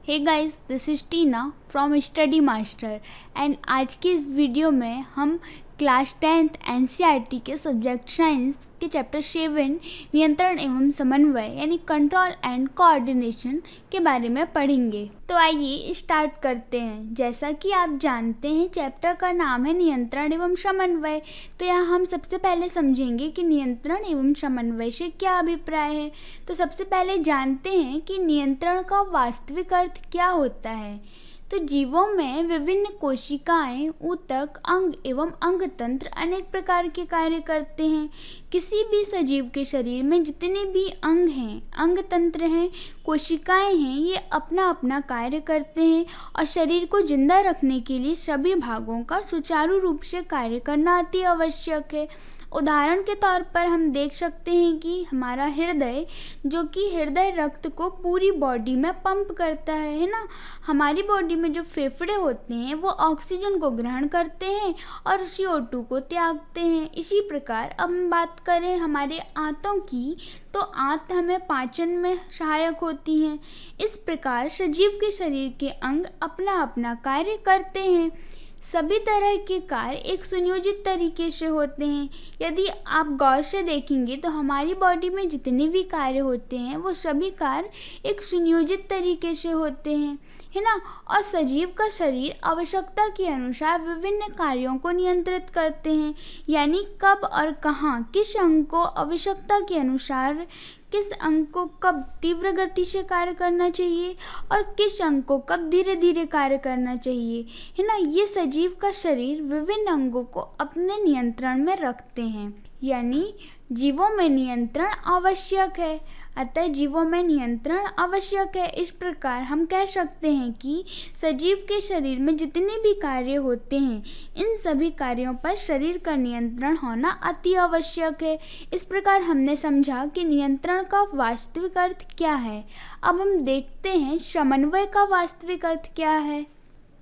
Hey guys, this is Tina from study master and आज की इस वीडियो में हम क्लास 10th एनसीईआरटी के सब्जेक्ट साइंस के चैप्टर 7 नियंत्रण एवं समन्वय यानी कंट्रोल एंड कोऑर्डिनेशन के बारे में पढ़ेंगे। तो आइए स्टार्ट करते हैं। जैसा कि आप जानते हैं चैप्टर का नाम है नियंत्रण एवं समन्वय। तो यहाँ हम सबसे पहले समझेंगे कि नियंत्रण एवं समन्वय से क्या अभिप्राय है। तो सबसे पहले जानते हैं कि नियंत्रण का वास्तविक अर्थ क्या होता है। तो जीवों में विभिन्न कोशिकाएं, ऊतक, अंग एवं अंगतंत्र अनेक प्रकार के कार्य करते हैं। किसी भी सजीव के शरीर में जितने भी अंग हैं, अंगतंत्र हैं, कोशिकाएं हैं, ये अपना अपना कार्य करते हैं और शरीर को जिंदा रखने के लिए सभी भागों का सुचारू रूप से कार्य करना अति आवश्यक है। उदाहरण के तौर पर हम देख सकते हैं कि हमारा हृदय, जो कि हृदय रक्त को पूरी बॉडी में पंप करता है ना। हमारी बॉडी में जो फेफड़े होते हैं वो ऑक्सीजन को ग्रहण करते हैं और CO2 को त्यागते हैं। इसी प्रकार अब हम बात करें हमारे आंतों की, तो आंत हमें पाचन में सहायक होती हैं। इस प्रकार सजीव के शरीर के अंग अपना अपना कार्य करते हैं। सभी तरह के कार्य एक सुनियोजित तरीके से होते हैं। यदि आप गौर से देखेंगे तो हमारी बॉडी में जितने भी कार्य होते हैं वो सभी कार्य एक सुनियोजित तरीके से होते हैं, है ना। और सजीव का शरीर आवश्यकता के अनुसार विभिन्न कार्यों को नियंत्रित करते हैं, यानी कब और कहाँ किस अंग को आवश्यकता के अनुसार, किस अंग को कब तीव्र गति से कार्य करना चाहिए और किस अंग को कब धीरे धीरे कार्य करना चाहिए, है ना। ये सजीव का शरीर विभिन्न अंगों को अपने नियंत्रण में रखते हैं, यानी जीवों में नियंत्रण आवश्यक है। अतः जीवों में नियंत्रण आवश्यक है। इस प्रकार हम कह सकते हैं कि सजीव के शरीर में जितने भी कार्य होते हैं, इन सभी कार्यों पर शरीर का नियंत्रण होना अति आवश्यक है। इस प्रकार हमने समझा कि नियंत्रण का वास्तविक अर्थ क्या है। अब हम देखते हैं समन्वय का वास्तविक अर्थ क्या है।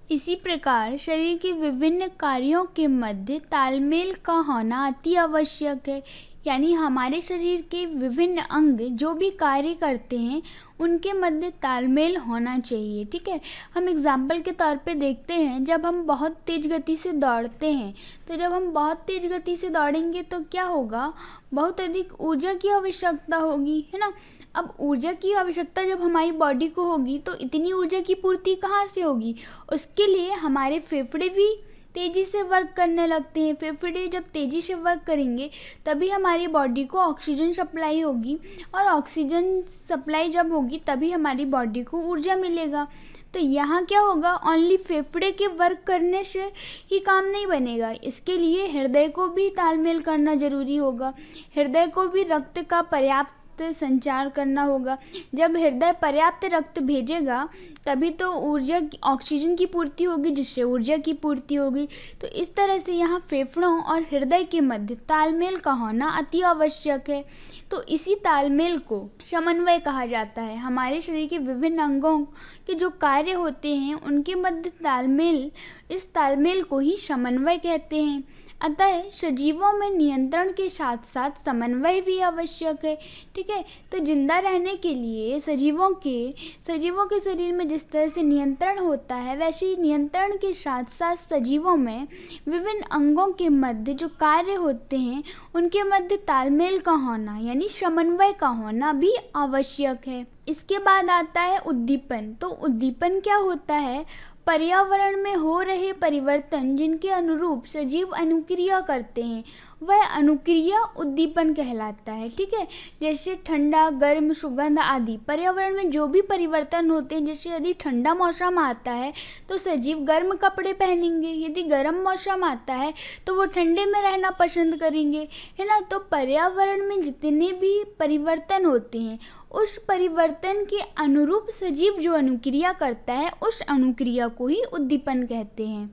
इसी प्रकार शरीर के विभिन्न कार्यों के मध्य तालमेल का होना अति आवश्यक है, यानी हमारे शरीर के विभिन्न अंग जो भी कार्य करते हैं उनके मध्य तालमेल होना चाहिए। ठीक है, हम एग्जाम्पल के तौर पे देखते हैं, जब हम बहुत तेज़ गति से दौड़ते हैं, तो जब हम बहुत तेज़ गति से दौड़ेंगे तो क्या होगा, बहुत अधिक ऊर्जा की आवश्यकता होगी, है ना। अब ऊर्जा की आवश्यकता जब हमारी बॉडी को होगी तो इतनी ऊर्जा की पूर्ति कहाँ से होगी। उसके लिए हमारे फेफड़े भी तेज़ी से वर्क करने लगते हैं। फेफड़े जब तेज़ी से वर्क करेंगे तभी हमारी बॉडी को ऑक्सीजन सप्लाई होगी, और ऑक्सीजन सप्लाई जब होगी तभी हमारी बॉडी को ऊर्जा मिलेगा। तो यहाँ क्या होगा, ओनली फेफड़े के वर्क करने से ही काम नहीं बनेगा, इसके लिए हृदय को भी तालमेल करना ज़रूरी होगा। हृदय को भी रक्त का पर्याप्त संचार करना होगा। जब हृदय पर्याप्त रक्त भेजेगा तभी तो ऊर्जा, ऑक्सीजन की पूर्ति होगी, जिससे ऊर्जा की पूर्ति होगी। तो इस तरह से यहाँ फेफड़ों और हृदय के मध्य तालमेल का होना अति आवश्यक है। तो इसी तालमेल को समन्वय कहा जाता है। हमारे शरीर के विभिन्न अंगों के जो कार्य होते हैं उनके मध्य तालमेल, इस तालमेल को ही समन्वय कहते हैं। अतः सजीवों में नियंत्रण के साथ साथ समन्वय भी आवश्यक है। ठीक है, तो जिंदा रहने के लिए सजीवों के शरीर में जिस तरह से नियंत्रण होता है, वैसे ही नियंत्रण के साथ साथ सजीवों में विभिन्न अंगों के मध्य जो कार्य होते हैं उनके मध्य तालमेल का होना यानी समन्वय का होना भी आवश्यक है। इसके बाद आता है उद्दीपन। तो उद्दीपन क्या होता है, पर्यावरण में हो रहे परिवर्तन जिनके अनुरूप सजीव अनुक्रिया करते हैं वह अनुक्रिया उद्दीपन कहलाता है। ठीक है, जैसे ठंडा, गर्म, सुगंध आदि पर्यावरण में जो भी परिवर्तन होते हैं, जैसे यदि ठंडा मौसम आता है तो सजीव गर्म कपड़े पहनेंगे, यदि गर्म मौसम आता है तो वो ठंडे में रहना पसंद करेंगे, है ना। तो पर्यावरण में जितने भी परिवर्तन होते हैं उस परिवर्तन के अनुरूप सजीव जो अनुक्रिया करता है उस अनुक्रिया को ही उद्दीपन कहते हैं।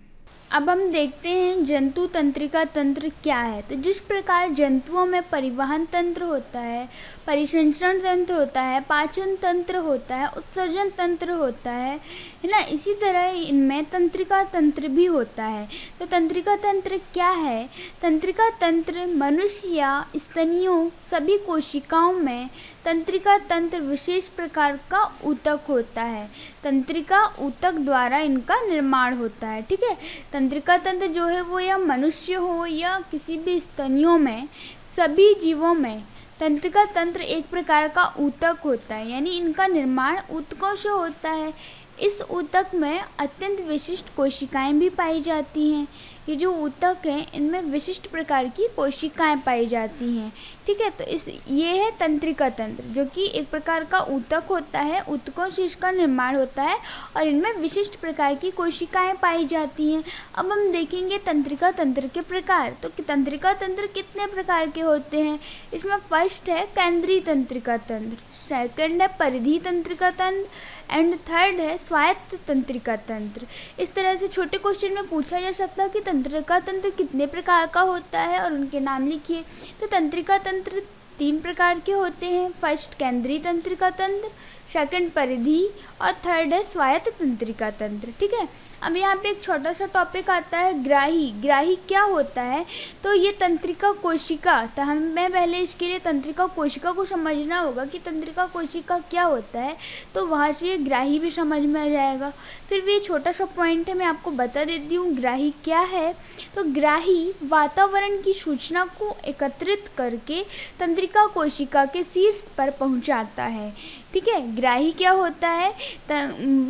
अब हम देखते हैं जंतु तंत्रिका तंत्र क्या है। तो जिस प्रकार जंतुओं में परिवहन तंत्र होता है, परिसंचरण तंत्र होता है, पाचन तंत्र होता है, उत्सर्जन तंत्र होता है ना, इसी तरह इनमें तंत्रिका तंत्र भी होता है। तो तंत्रिका तंत्र क्या है, तंत्रिका तंत्र मनुष्य या स्तनियों सभी कोशिकाओं में तंत्रिका तंत्र विशेष प्रकार का ऊतक होता है। तंत्रिका ऊतक द्वारा इनका निर्माण होता है। ठीक है, तंत्रिका तंत्र जो है वो या मनुष्य हो या किसी भी स्तनियों में, सभी जीवों में तंत्रिका तंत्र एक प्रकार का ऊतक होता है, यानी इनका निर्माण ऊतकों से होता है। इस ऊतक में अत्यंत विशिष्ट कोशिकाएं भी पाई जाती हैं। ये जो ऊतक हैं इनमें विशिष्ट प्रकार की कोशिकाएं पाई जाती हैं। ठीक है, तो ये है तंत्रिका तंत्र, जो कि एक प्रकार का ऊतक होता है, ऊतकों से इसका निर्माण होता है और इनमें विशिष्ट प्रकार की कोशिकाएं पाई जाती हैं। अब हम देखेंगे तंत्रिका तंत्र के प्रकार। तो तंत्रिका तंत्र कितने प्रकार के होते हैं? इसमें फर्स्ट है केंद्रीय तंत्रिका तंत्र, सेकंड है परिधि तंत्रिका तंत्र एंड थर्ड है स्वायत्त तंत्रिका तंत्र। इस तरह से छोटे क्वेश्चन में पूछा जा सकता है कि तंत्रिका तंत्र कितने प्रकार का होता है और उनके नाम लिखिए। तो तंत्रिका तंत्र 3 प्रकार के होते हैं। फर्स्ट केंद्रीय तंत्रिका तंत्र, सेकंड परिधि और थर्ड है स्वायत्त तंत्रिका तंत्र। ठीक है, अब यहाँ पे एक छोटा सा टॉपिक आता है ग्राही। ग्राही क्या होता है? तो ये तंत्रिका कोशिका, तो हमें पहले इसके लिए तंत्रिका कोशिका को समझना होगा कि तंत्रिका कोशिका क्या होता है, तो वहाँ से ये ग्राही भी समझ में आ जाएगा। फिर भी छोटा सा पॉइंट है, मैं आपको बता देती हूँ ग्राही क्या है। तो ग्राही वातावरण की सूचना को एकत्रित करके तंत्रिका कोशिका के शीर्ष पर पहुँचाता है। ठीक है, ग्राही क्या होता है?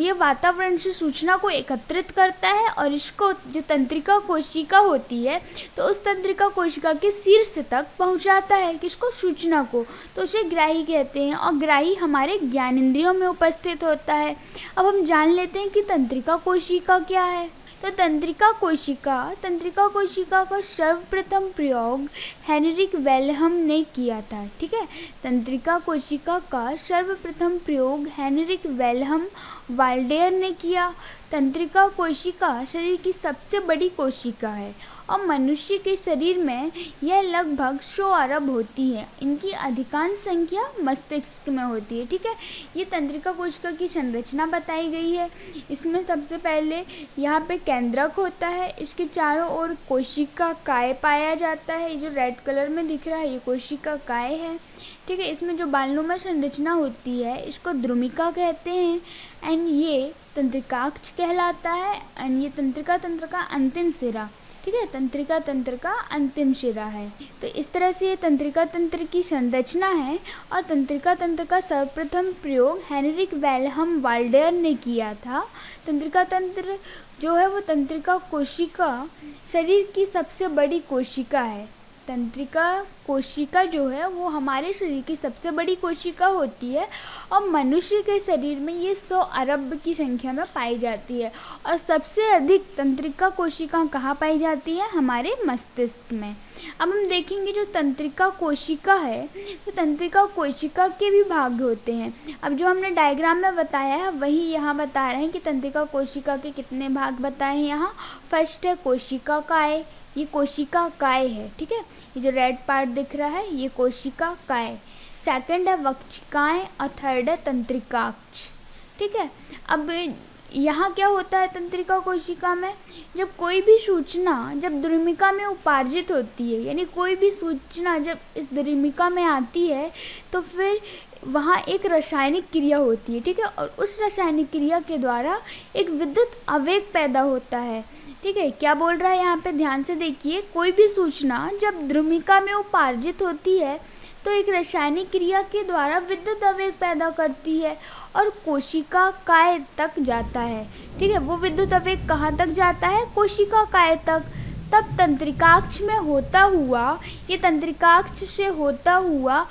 ये वातावरण से सूचना को एकत्रित करता है और इसको जो तंत्रिका कोशिका होती है तो उस तंत्रिका कोशिका के शीर्ष तक पहुंचाता है, किसको? सूचना को, तो उसे ग्राही कहते हैं। और ग्राही हमारे ज्ञानेंद्रियों में उपस्थित होता है। अब हम जान लेते हैं कि तंत्रिका कोशिका क्या है। तो तंत्रिका कोशिका का सर्वप्रथम प्रयोग हेनरिक वेलहम ने किया था। ठीक है, तंत्रिका कोशिका का सर्वप्रथम प्रयोग हेनरिक वेलहम वाल्डेयर ने किया। तंत्रिका कोशिका शरीर की सबसे बड़ी कोशिका है और मनुष्य के शरीर में यह लगभग 100 अरब होती है। इनकी अधिकांश संख्या मस्तिष्क में होती है। ठीक है, ये तंत्रिका कोशिका की संरचना बताई गई है। इसमें सबसे पहले यहाँ पे केंद्रक होता है, इसके चारों ओर कोशिका काय पाया जाता है। ये जो रेड कलर में दिख रहा है ये कोशिका काय है। ठीक है, इसमें जो बालनुमा संरचना होती है इसको द्रुमिका कहते हैं एंड ये तंत्रिकाक्ष कहलाता है एंड ये तंत्रिका तंत्र का अंतिम सिरा। ठीक है, तंत्रिका तंत्र का अंतिम सिरा है। तो इस तरह से ये तंत्रिका तंत्र की संरचना है और तंत्रिका तंत्र का सर्वप्रथम प्रयोग हेनरिक वेलहम वाल्डेयर ने किया था। तंत्रिका तंत्र जो है वो तंत्रिका कोशिका शरीर की सबसे बड़ी कोशिका है। तंत्रिका कोशिका जो है वो हमारे शरीर की सबसे बड़ी कोशिका होती है और मनुष्य के शरीर में ये 100 अरब की संख्या में पाई जाती है। और सबसे अधिक तंत्रिका कोशिका कहाँ पाई जाती है? हमारे मस्तिष्क में। अब हम देखेंगे जो तंत्रिका कोशिका है तो तंत्रिका कोशिका के भी भाग होते हैं। अब जो हमने डायग्राम में बताया है वही यहाँ बता रहे हैं कि तंत्रिका कोशिका के कितने भाग बताए हैं यहाँ। फर्स्ट है कोशिका काय, ये कोशिका काय है। ठीक है, ये जो रेड पार्ट दिख रहा है ये कोशिका काय। सेकंड है वक्षिकाएं और थर्ड है तंत्रिकाक्ष। ठीक है, अब यहाँ क्या होता है तंत्रिका कोशिका में? जब कोई भी सूचना जब द्रुमिका में उपार्जित होती है, यानी कोई भी सूचना जब इस द्रुमिका में आती है तो फिर वहाँ एक रासायनिक क्रिया होती है। ठीक है, और उस रासायनिक क्रिया के द्वारा एक विद्युत आवेग पैदा होता है। ठीक है, क्या बोल रहा है यहाँ पे? ध्यान से देखिए, कोई भी सूचना जब द्रुमिका में उपार्जित होती है तो एक रासायनिक क्रिया के द्वारा विद्युत आवेग पैदा करती है और कोशिका काय तक जाता है। ठीक है, वो विद्युत आवेग कहाँ तक जाता है? कोशिका काय तक। तब तंत्रिकाक्ष में होता हुआ, ये तंत्रिकाक्ष से होता हुआ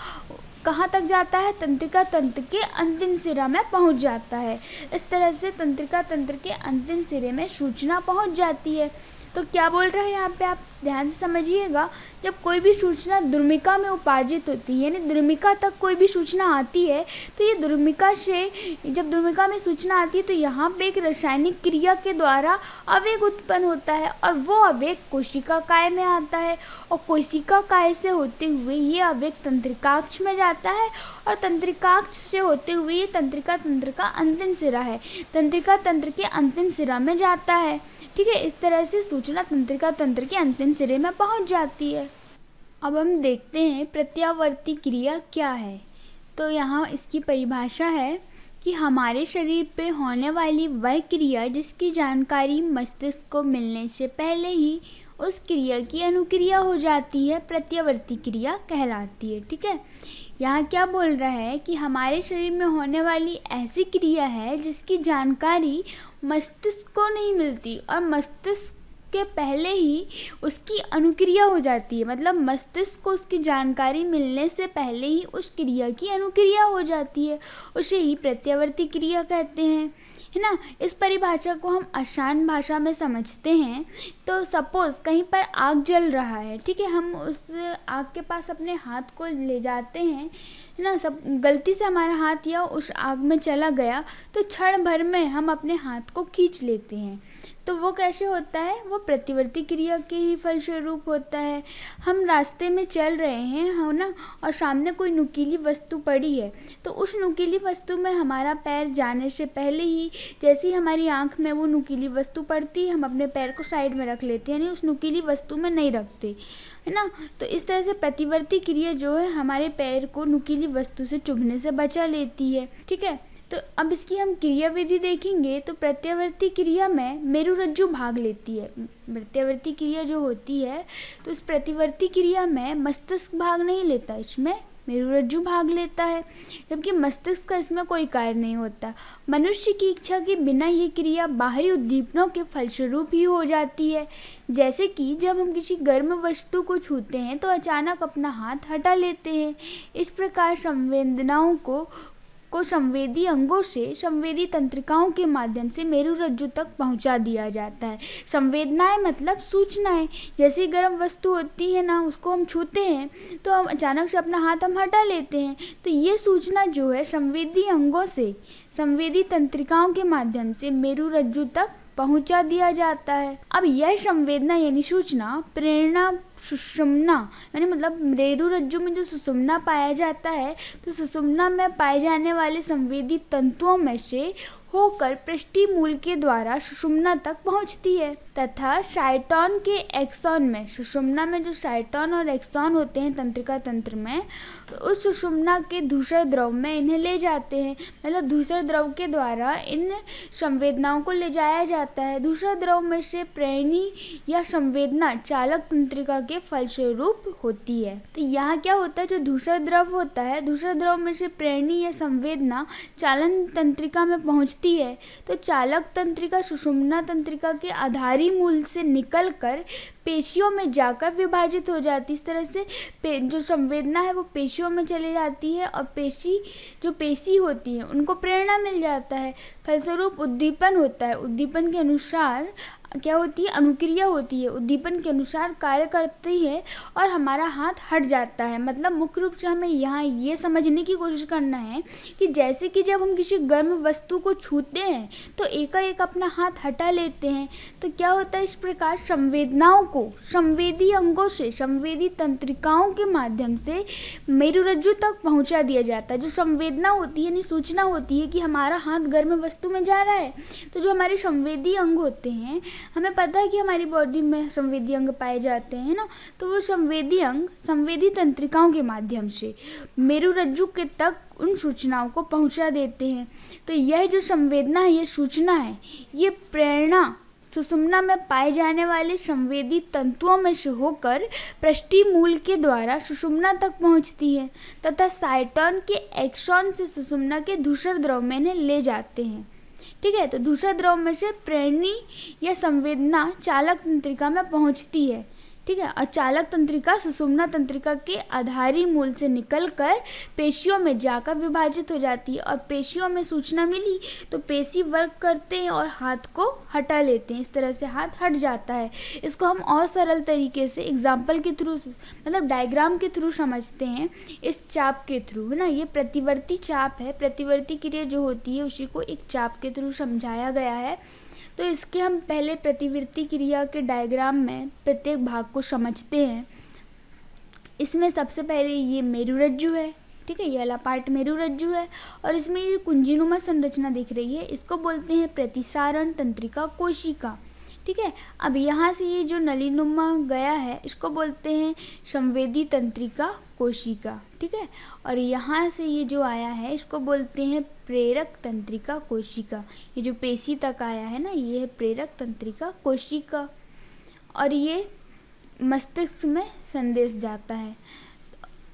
कहाँ तक जाता है? तंत्रिका तंत्र के अंतिम सिरा में पहुँच जाता है। इस तरह से तंत्रिका तंत्र के अंतिम सिरे में सूचना पहुँच जाती है। तो क्या बोल रहा है यहाँ पे, आप ध्यान से समझिएगा। जब कोई भी सूचना द्रुमिका में उपार्जित होती है, यानी द्रुमिका तक कोई भी सूचना आती है, तो ये द्रुमिका से जब द्रुमिका में सूचना आती है तो यहाँ पे एक रासायनिक क्रिया के द्वारा आवेग उत्पन्न होता है और वो आवेग कोशिका काय में आता है और कोशिका काय से होते हुए ये आवेग तंत्रिकाक्ष में जाता है और तंत्रिकाक्ष से होते हुए ये तंत्रिका तंत्र का अंतिम सिरा है, तंत्रिका तंत्र के अंतिम सिरा में जाता है। ठीक है, इस तरह से सूचना तंत्रिका तंत्र के अंतिम सिरे में पहुंच जाती है। अब हम देखते हैं प्रत्यावर्ती क्रिया क्या है। तो यहाँ इसकी परिभाषा है कि हमारे शरीर पे होने वाली वह क्रिया जिसकी जानकारी मस्तिष्क को मिलने से पहले ही उस क्रिया की अनुक्रिया हो जाती है, प्रत्यावर्ती क्रिया कहलाती है। ठीक है, यहाँ क्या बोल रहा है कि हमारे शरीर में होने वाली ऐसी क्रिया है जिसकी जानकारी मस्तिष्क को नहीं मिलती और मस्तिष्क के पहले ही उसकी अनुक्रिया हो जाती है, मतलब मस्तिष्क को उसकी जानकारी मिलने से पहले ही उस क्रिया की अनुक्रिया हो जाती है, उसे ही प्रत्यावर्ती क्रिया कहते हैं, है ना। इस परिभाषा को हम आसान भाषा में समझते हैं तो सपोज़ कहीं पर आग जल रहा है, ठीक है, हम उस आग के पास अपने हाथ को ले जाते हैं, है ना, सब गलती से हमारा हाथ या उस आग में चला गया तो क्षण भर में हम अपने हाथ को खींच लेते हैं, तो वो कैसे होता है, वो प्रतिवर्ती क्रिया के ही फलस्वरूप होता है। हम रास्ते में चल रहे हैं, है ना, और सामने कोई नुकीली वस्तु पड़ी है, तो उस नुकीली वस्तु में हमारा पैर जाने से पहले ही जैसे ही हमारी आंख में वो नुकीली वस्तु पड़ती है, हम अपने पैर को साइड में रख लेते हैं, यानी उस नुकीली वस्तु में नहीं रखते, है ना। तो इस तरह से प्रतिवर्ती क्रिया जो है हमारे पैर को नुकीली वस्तु से चुभने से बचा लेती है। ठीक है, तो अब इसकी हम क्रिया विधि देखेंगे तो प्रत्यावर्ती क्रिया में मेरुरज्जु भाग लेती है। प्रत्यावर्ती क्रिया जो होती है तो इस प्रतिवर्ती क्रिया में मस्तिष्क भाग नहीं लेता, इसमें मेरुरज्जु भाग लेता है, जबकि मस्तिष्क का इसमें कोई कार्य नहीं होता। मनुष्य की इच्छा के बिना ये क्रिया बाहरी उद्दीपनों के फलस्वरूप ही हो जाती है, जैसे कि जब हम किसी गर्म वस्तु को छूते हैं तो अचानक अपना हाथ हटा लेते हैं। इस प्रकार संवेदनाओं को संवेदी अंगों से संवेदी तंत्रिकाओं के माध्यम से मेरुरज्जु तक पहुंचा दिया जाता है। संवेदनाएं मतलब सूचनाएं, जैसे गर्म वस्तु होती है ना, उसको हम छूते हैं तो हम अचानक से अपना हाथ हम हटा लेते हैं, तो ये सूचना जो है संवेदी अंगों से संवेदी तंत्रिकाओं के माध्यम से मेरुरज्जु तक पहुंचा दिया जाता है। अब यह संवेदना यानी सूचना प्रेरणा सुषुम्ना यानी मतलब मेरुरज्जु में जो सुषुम्ना पाया जाता है तो सुषुम्ना में पाए जाने वाले संवेदी तंतुओं में से होकर पृष्ठीय मूल के द्वारा सुषुम्ना तक पहुंचती है तथा साइटोन के एक्सॉन में, सुषुम्ना में जो साइटोन और एक्सॉन होते हैं तंत्रिका तंत्र में, तो उस सुषुम्ना के धूसर द्रव में इन्हें ले जाते हैं, मतलब धूसर द्रव के द्वारा इन संवेदनाओं को ले जाया जाता है। धूसर द्रव में से प्रेरणी या संवेदना चालक तंत्रिका के फलस्वरूप होती है। तो यहाँ क्या होता है, जो धूसर द्रव होता है, धूसर द्रव में से प्रेरणी या संवेदना चालन तंत्रिका में पहुँचती है, तो चालक तंत्रिका सुषुम्ना तंत्रिका के आधारी मूल से निकलकर पेशियों में जाकर विभाजित हो जाती है। इस तरह से जो संवेदना है वो पेशियों में चले जाती है और पेशी होती है उनको प्रेरणा मिल जाता है, फलस्वरूप उद्दीपन होता है। उद्दीपन के अनुसार क्या होती है, अनुक्रिया होती है, उद्दीपन के अनुसार कार्य करती है और हमारा हाथ हट जाता है। मतलब मुख्य रूप से हमें यहाँ ये समझने की कोशिश करना है कि जैसे कि जब हम किसी गर्म वस्तु को छूते हैं तो एकाएक अपना हाथ हटा लेते हैं, तो क्या होता है, इस प्रकार संवेदनाओं को संवेदी अंगों से संवेदी तंत्रिकाओं के माध्यम से मेरुरज्जु तक पहुँचा दिया जाता है। जो संवेदना होती है यानी सूचना होती है कि हमारा हाथ गर्म वस्तु में जा रहा है, तो जो हमारे संवेदी अंग होते हैं, हमें पता है कि हमारी बॉडी में संवेदी अंग पाए जाते हैं ना, तो वो संवेदी अंग संवेदी तंत्रिकाओं के माध्यम से मेरुरज्जु के तक उन सूचनाओं को पहुंचा देते हैं। तो यह जो संवेदना है, ये सूचना है, ये प्रेरणा सुषुम्ना में पाए जाने वाले संवेदी तंतुओं में से होकर पृष्ठीय मूल के द्वारा सुषुम्ना तक पहुंचती है तथा साइटोन के एक्सॉन से सुषुम्ना के धूसर द्रव में इन्हें ले जाते हैं। ठीक है, तो धूसर द्रव में से प्रेरणी या संवेदना चालक तंत्रिका में पहुंचती है। ठीक है, और चालक तंत्रिका सुषुम्ना तंत्रिका के आधारी मूल से निकलकर पेशियों में जाकर विभाजित हो जाती है और पेशियों में सूचना मिली तो पेशी वर्क करते हैं और हाथ को हटा लेते हैं। इस तरह से हाथ हट जाता है। इसको हम और सरल तरीके से एग्जाम्पल के थ्रू, मतलब डायग्राम के थ्रू समझते हैं, इस चाप के थ्रू, है ना। ये प्रतिवर्ती चाप है, प्रतिवर्ती क्रिया जो होती है उसी को एक चाप के थ्रू समझाया गया है। तो इसके हम पहले प्रतिवर्ती क्रिया के डायग्राम में प्रत्येक भाग को समझते हैं। इसमें सबसे पहले ये मेरुरज्जु है, ठीक है, ये वाला पार्ट मेरुरज्जु है और इसमें ये कुंजीनुमा संरचना दिख रही है, इसको बोलते हैं प्रतिसारण तंत्रिका कोशिका। ठीक है। अब यहाँ से ये जो नलीनुमा गया है इसको बोलते हैं संवेदी तंत्रिका कोशिका, ठीक है। और यहाँ से ये जो आया है इसको बोलते हैं प्रेरक तंत्रिका कोशिका। ये जो पेशी तक आया है ना, ये है प्रेरक तंत्रिका कोशिका, और ये मस्तिष्क में संदेश जाता है।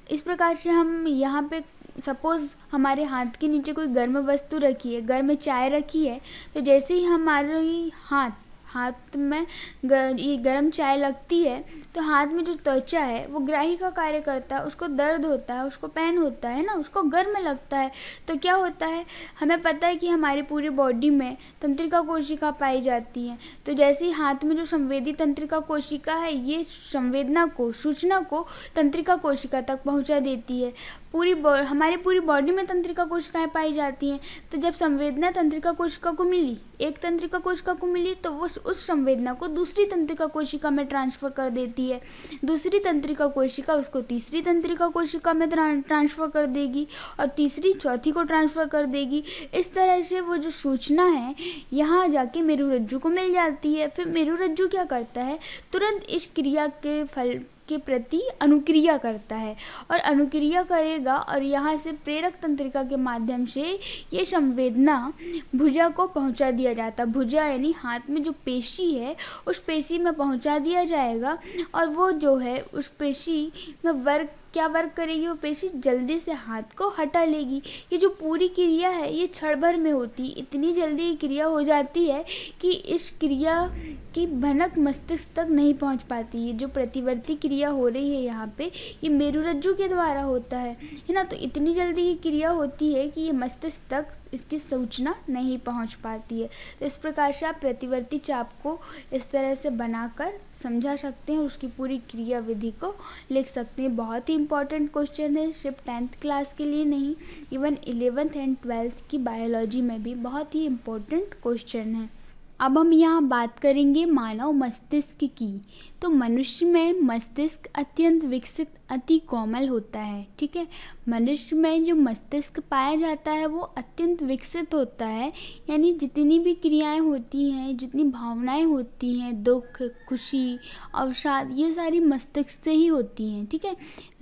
इस प्रकार से हम यहाँ पे सपोज़ हमारे हाथ के नीचे कोई गर्म वस्तु रखी है, गर्म चाय रखी है, तो जैसे ही हमारी हाथ में ये गर्म चाय लगती है तो हाथ में जो त्वचा है वो ग्राही का कार्य करता है, उसको दर्द होता है, उसको पेन होता है ना, उसको गर्म लगता है। तो क्या होता है, हमें पता है कि हमारी पूरी बॉडी में तंत्रिका कोशिका पाई जाती है। तो जैसे ही हाथ में जो संवेदी तंत्रिका कोशिका है ये संवेदना को, सूचना को तंत्रिका कोशिका तक पहुंचा देती है। हमारी पूरी बॉडी में तंत्रिका कोशिकाएं पाई जाती हैं। तो जब संवेदना तंत्रिका कोशिका को मिली, एक तंत्रिका कोशिका को मिली, तो वो उस संवेदना को दूसरी तंत्रिका कोशिका में ट्रांसफ़र कर देती है। दूसरी तंत्रिका कोशिका उसको तीसरी तंत्रिका कोशिका में ट्रांसफ़र कर देगी, और तीसरी चौथी को ट्रांसफ़र कर देगी। इस तरह से वो जो सूचना है यहाँ जाके मेरुरज्जु को मिल जाती है। फिर मेरुरज्जु क्या करता है, तुरंत इस क्रिया के फल के प्रति अनुक्रिया करता है, और अनुक्रिया करेगा, और यहाँ से प्रेरक तंत्रिका के माध्यम से ये संवेदना भुजा को पहुँचा दिया जाता है। भुजा यानी हाथ में जो पेशी है उस पेशी में पहुँचा दिया जाएगा, और वो जो है उस पेशी में क्या वर्क करेगी, वो पेशी जल्दी से हाथ को हटा लेगी। ये जो पूरी क्रिया है ये क्षण भर में होती, इतनी जल्दी ये क्रिया हो जाती है कि इस क्रिया की भनक मस्तिष्क तक नहीं पहुंच पाती। ये जो प्रतिवर्ती क्रिया हो रही है यहाँ पे, ये मेरुरज्जु के द्वारा होता है ना। तो इतनी जल्दी ये क्रिया होती है कि ये मस्तिष्क तक इसकी सूचना नहीं पहुंच पाती है। तो इस प्रकार से आप प्रतिवर्ती चाप को इस तरह से बनाकर समझा सकते हैं और उसकी पूरी क्रिया विधि को लिख सकते हैं। बहुत ही इंपॉर्टेंट क्वेश्चन है, सिर्फ 10th क्लास के लिए नहीं, इवन 11th एंड 12th की बायोलॉजी में भी बहुत ही इम्पोर्टेंट क्वेश्चन है। अब हम यहाँ बात करेंगे मानव मस्तिष्क की। तो मनुष्य में मस्तिष्क अत्यंत विकसित, अति कोमल होता है, ठीक है। मनुष्य में जो मस्तिष्क पाया जाता है वो अत्यंत विकसित होता है, यानी जितनी भी क्रियाएं होती हैं, जितनी भावनाएं होती हैं, दुख, खुशी, अवसाद, ये सारी मस्तिष्क से ही होती हैं, ठीक है।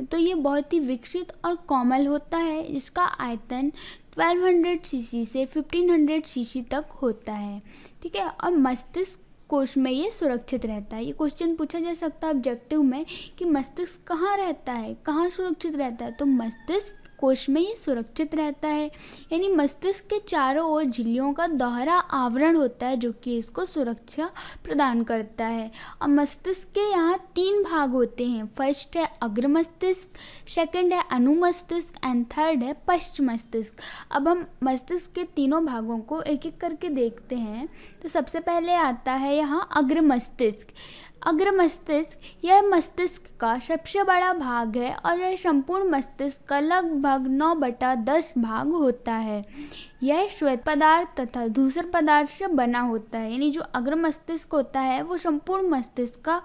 तो ये बहुत ही विकसित और कोमल होता है। इसका आयतन 1200 सीसी से 1500 सीसी तक होता है, ठीक है। और मस्तिष्क कोश में ये सुरक्षित रहता है। ये क्वेश्चन पूछा जा सकता है ऑब्जेक्टिव में कि मस्तिष्क कहाँ रहता है, कहाँ सुरक्षित रहता है। तो मस्तिष्क कोश में ये सुरक्षित रहता है, यानी मस्तिष्क के चारों ओर झिल्लियों का दोहरा आवरण होता है जो कि इसको सुरक्षा प्रदान करता है। और मस्तिष्क के यहाँ 3 भाग होते हैं। फर्स्ट है अग्र मस्तिष्क, सेकंड है अनुमस्तिष्क एंड थर्ड है पश्च मस्तिष्क। अब हम मस्तिष्क के तीनों भागों को एक एक करके देखते हैं। तो सबसे पहले आता है यहाँ अग्र मस्तिष्क। अग्र मस्तिष्क यह मस्तिष्क का सबसे बड़ा भाग है और यह संपूर्ण मस्तिष्क का लगभग 9/10 भाग होता है। यह श्वेत पदार्थ तथा धूसर पदार्थ से बना होता है, यानी जो अग्र मस्तिष्क होता है वो संपूर्ण मस्तिष्क का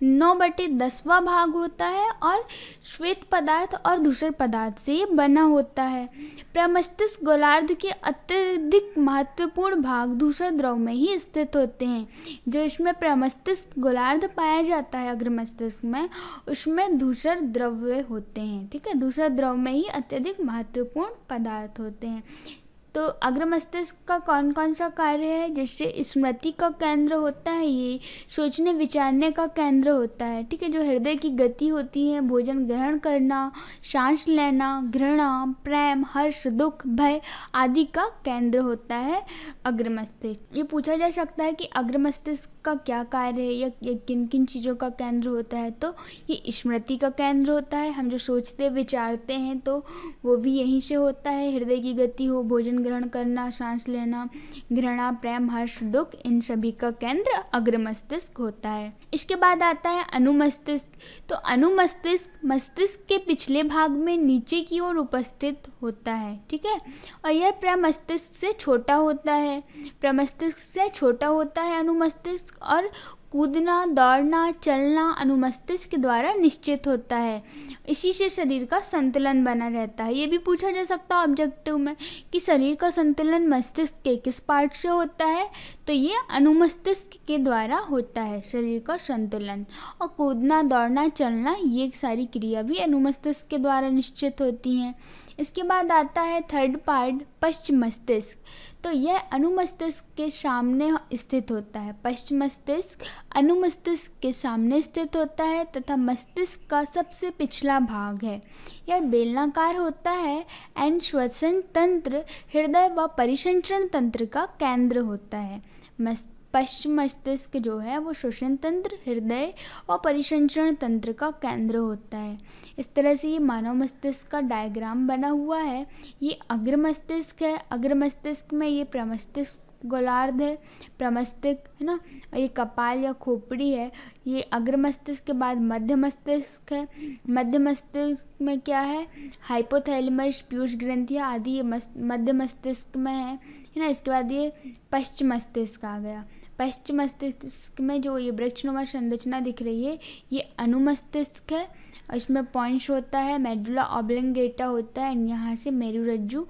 9/10वां भाग होता है और श्वेत पदार्थ और धूसर पदार्थ से ये बना होता है। प्रमस्तिष्क गोलार्ध के अत्यधिक महत्वपूर्ण भाग धूसर द्रव में ही स्थित होते हैं। जो इसमें प्रमस्तिष्क गोलार्ध पाया जाता है अग्र मस्तिष्क में, उसमें धूसर द्रव्य होते हैं, ठीक है। धूसर द्रव में ही अत्यधिक महत्वपूर्ण पदार्थ होते हैं। तो अग्र मस्तिष्क का कौन कौन सा कार्य है, जैसे स्मृति का केंद्र होता है, ये सोचने विचारने का केंद्र होता है, ठीक है। जो हृदय की गति होती है, भोजन ग्रहण करना, सांस लेना, घृणा, प्रेम, हर्ष, दुख, भय आदि का केंद्र होता है अग्र मस्तिष्क। ये पूछा जा सकता है कि अग्र मस्तिष्क का क्या कार्य है या किन किन चीज़ों का केंद्र होता है। तो ये स्मृति का केंद्र होता है, हम जो सोचते विचारते हैं तो वो भी यहीं से होता है। हृदय की गति हो, भोजन ग्रहण करना, सांस लेना, घृणा, प्रेम, हर्ष, दुख, इन सभी का केंद्र अग्र मस्तिष्क होता है। इसके बाद आता है अनुमस्तिष्क। तो अनुमस्तिष्क मस्तिष्क के पिछले भाग में नीचे की ओर उपस्थित होता है, ठीक है। और यह प्रमस्तिष्क से छोटा होता है। प्रमस्तिष्क से छोटा होता है अनुमस्तिष्क और कूदना, दौड़ना, चलना अनुमस्तिष्क के द्वारा निश्चित होता है। इसी से शरीर का संतुलन बना रहता है। ये भी पूछा जा सकता है ऑब्जेक्टिव में कि शरीर का संतुलन मस्तिष्क के किस पार्ट से होता है, तो ये अनुमस्तिष्क के द्वारा होता है शरीर का संतुलन। और कूदना, दौड़ना, चलना ये सारी क्रिया भी अनुमस्तिष्क के द्वारा निश्चित होती हैं। इसके बाद आता है थर्ड पार्ट, पश्च मस्तिष्क। तो यह अनुमस्तिष्क के सामने स्थित होता है। पश्च मस्तिष्क अनुमस्तिष्क के सामने स्थित होता है तथा मस्तिष्क का सबसे पिछला भाग है। यह बेलनाकार होता है एंड श्वसन तंत्र, हृदय व परिसंचरण तंत्र का केंद्र होता है। पश्च मस्तिष्क जो है वो श्वसन तंत्र, हृदय और परिसंचरण तंत्र का केंद्र होता है। इस तरह से ये मानव मस्तिष्क का डायग्राम बना हुआ है। ये अग्र मस्तिष्क है। अग्र मस्तिष्क में ये प्रमस्तिष्क गोलार्ध है, प्रमस्तिष्क है ना, और ये कपाल या खोपड़ी है। ये अग्र मस्तिष्क के बाद मध्य मस्तिष्क है। मध्य मस्तिष्क में क्या है, हाइपोथैलेमस, पीयूष ग्रंथियाँ आदि ये मध्य मस्तिष्क में है ना। इसके बाद ये पश्च मस्तिष्क आ गया। पश्च मस्तिष्क में जो ये वृक्षनुमा संरचना दिख रही है ये अनुमस्तिष्क है। इसमें पॉइंट्स होता है, मेडुला ऑब्लिंगेटा होता है, यहाँ से मेरुरज्जु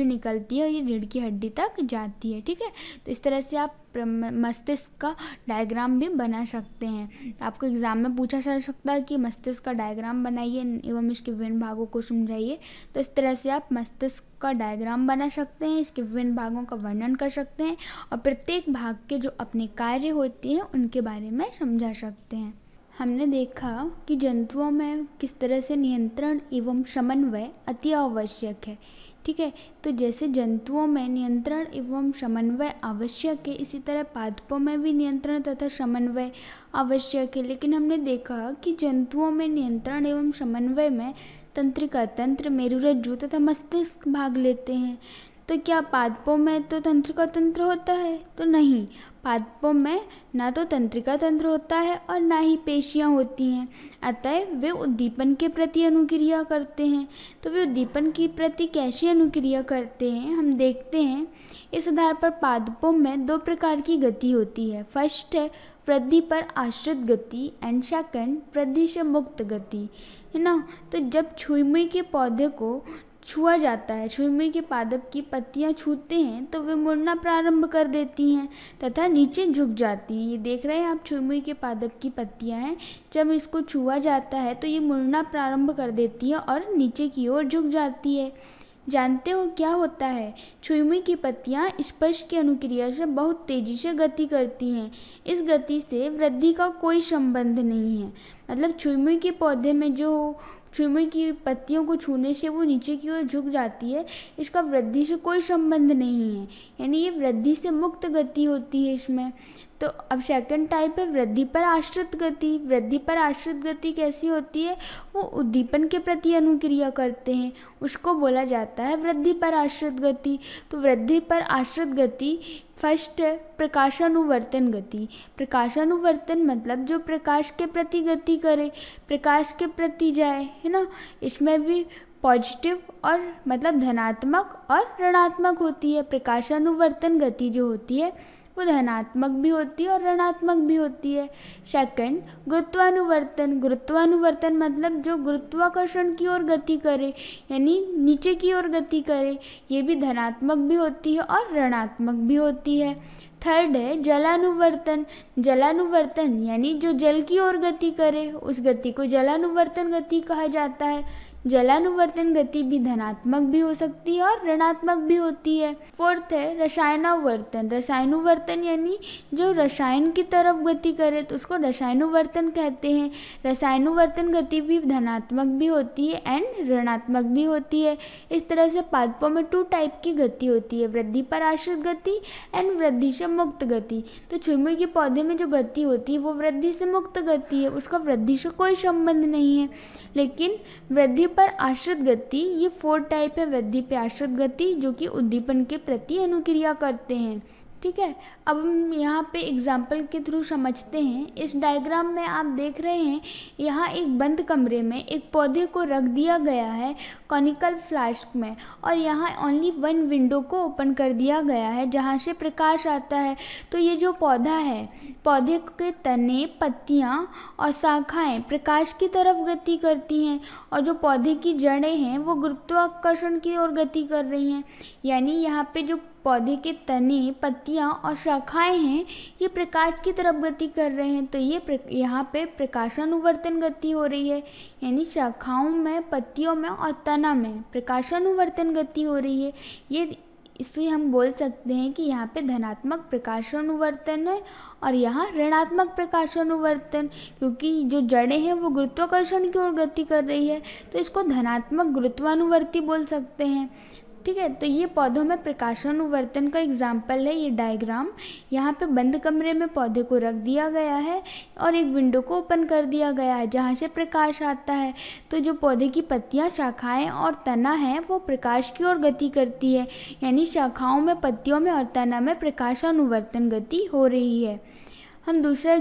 निकलती है और ये रीढ़ की हड्डी तक जाती है। ठीक है, तो इस तरह से आप मस्तिष्क का डायग्राम भी बना सकते हैं। आपको एग्जाम में पूछा जा सकता है कि मस्तिष्क का डायग्राम बनाइए एवं इसके विभिन्न भागों को समझाइए। तो इस तरह से आप मस्तिष्क का डायग्राम बना सकते हैं, इसके विभिन्न भागों का वर्णन कर सकते हैं और प्रत्येक भाग के जो अपने कार्य होते हैं उनके बारे में समझा सकते हैं। हमने देखा कि जंतुओं में किस तरह से नियंत्रण एवं समन्वय अति आवश्यक है। ठीक है, तो जैसे जंतुओं में नियंत्रण एवं समन्वय आवश्यक है, इसी तरह पादपों में भी नियंत्रण तथा समन्वय आवश्यक है। लेकिन हमने देखा कि जंतुओं में नियंत्रण एवं समन्वय में तंत्रिका तंत्र, मेरुरज्जु तथा मस्तिष्क भाग लेते हैं। तो क्या पादपों में तो तंत्रिका तंत्र होता है? तो नहीं, पादपों में ना तो तंत्रिका तंत्र होता है और ना ही पेशियां होती हैं। अतः वे उद्दीपन के प्रति अनुक्रिया करते हैं। तो वे उद्दीपन की प्रति कैसे अनुक्रिया करते हैं हम देखते हैं। इस आधार पर पादपों में दो प्रकार की गति होती है। फर्स्ट है वृद्धि पर आश्रित गति एंड सेकंड वृद्धि से मुक्त गति, है ना। तो जब छुई के पौधे को छुआ जाता है, छुई के पादप की पत्तियां छूते हैं तो वे मुड़ना प्रारंभ कर देती हैं तथा नीचे झुक जाती हैं। ये देख रहे हैं आप, छुई के पादप की पत्तियां हैं, जब इसको छुआ जाता है तो ये मुड़ना प्रारंभ कर देती है और नीचे की ओर झुक जाती है। जानते हो क्या होता है? छुई की पत्तियां स्पर्श की अनुक्रिया से बहुत तेजी से गति करती हैं। इस गति से वृद्धि का कोई संबंध नहीं है। मतलब छुई के पौधे में जो छुई की पत्तियों को छूने से वो नीचे की ओर झुक जाती है, इसका वृद्धि से कोई संबंध नहीं है, यानी ये वृद्धि से मुक्त गति होती है इसमें। तो अब सेकंड टाइप है वृद्धि पर आश्रित गति। वृद्धि पर आश्रित गति कैसी होती है? वो उद्दीपन के प्रति अनुक्रिया करते हैं, उसको बोला जाता है वृद्धि पर आश्रित गति। तो वृद्धि पर आश्रित गति फर्स्ट है प्रकाशानुवर्तन गति। प्रकाशानुवर्तन मतलब जो प्रकाश के प्रति गति करे, प्रकाश के प्रति जाए, है ना। इसमें भी पॉजिटिव और मतलब धनात्मक और ऋणात्मक होती है। प्रकाशानुवर्तन गति जो होती है वो धनात्मक भी होती है और ऋणात्मक भी होती है। सेकंड गुरुत्वानुवर्तन। गुरुत्वानुवर्तन मतलब जो गुरुत्वाकर्षण की ओर गति करे, यानी नीचे की ओर गति करे, ये भी धनात्मक भी होती है और ऋणात्मक भी होती है। थर्ड है जलानुवर्तन। जलानुवर्तन यानी जो जल की ओर गति करे, उस गति को जलानुवर्तन गति कहा जाता है। जलानुवर्तन गति भी धनात्मक भी हो सकती है और ऋणात्मक भी होती है। फोर्थ है रसायनावर्तन। रसायनुवर्तन यानी जो रसायन की तरफ गति करे तो उसको रसायनुवर्तन कहते हैं। रसायनुवर्तन गति भी धनात्मक भी होती है एंड ऋणात्मक भी होती है। इस तरह से पादपों में 2 टाइप की गति होती है, वृद्धि पर आश्रित गति एंड वृद्धि से मुक्त गति। तो छुई के पौधे में जो गति होती है वो वृद्धि से मुक्त गति है, उसका वृद्धि से कोई संबंध नहीं है। लेकिन वृद्धि पर आश्रित गति, ये 4 टाइप है वृद्धि पर आश्रित गति, जो कि उद्दीपन के प्रति अनुक्रिया करते हैं। ठीक है। अब हम यहाँ पे एग्जाम्पल के थ्रू समझते हैं। इस डायग्राम में आप देख रहे हैं यहाँ एक बंद कमरे में एक पौधे को रख दिया गया है कॉनिकल फ्लास्क में, और यहाँ ओनली वन विंडो को ओपन कर दिया गया है जहाँ से प्रकाश आता है। तो ये जो पौधा है, पौधे के तने, पत्तियाँ और शाखाएँ प्रकाश की तरफ गति करती हैं, और जो पौधे की जड़ें हैं वो गुरुत्वाकर्षण की ओर गति कर रही हैं। यानी यहाँ पे जो पौधे के तने, पत्तियाँ और शाखाएं हैं ये प्रकाश की तरफ गति कर रहे हैं। तो ये यहाँ पे प्रकाशानुवर्तन गति हो रही है, यानी शाखाओं में, पत्तियों में और तना में प्रकाशानुवर्तन गति हो रही है। ये इसलिए हम बोल सकते हैं कि यहाँ पे धनात्मक प्रकाशानुवर्तन है और यहाँ ऋणात्मक प्रकाशानुवर्तन, क्योंकि जो जड़ें हैं वो गुरुत्वाकर्षण की ओर गति कर रही है, तो इसको धनात्मक गुरुत्वानुवर्ती बोल सकते हैं। ठीक है। तो ये पौधों में प्रकाशानुवर्तन का एग्जाम्पल है ये डायग्राम। यहाँ पे बंद कमरे में पौधे को रख दिया गया है और एक विंडो को ओपन कर दिया गया है जहाँ से प्रकाश आता है। तो जो पौधे की पत्तियाँ, शाखाएं और तना है वो प्रकाश की ओर गति करती है, यानी शाखाओं में, पत्तियों में और तना में प्रकाशानुवर्तन गति हो रही है। हम दूसरा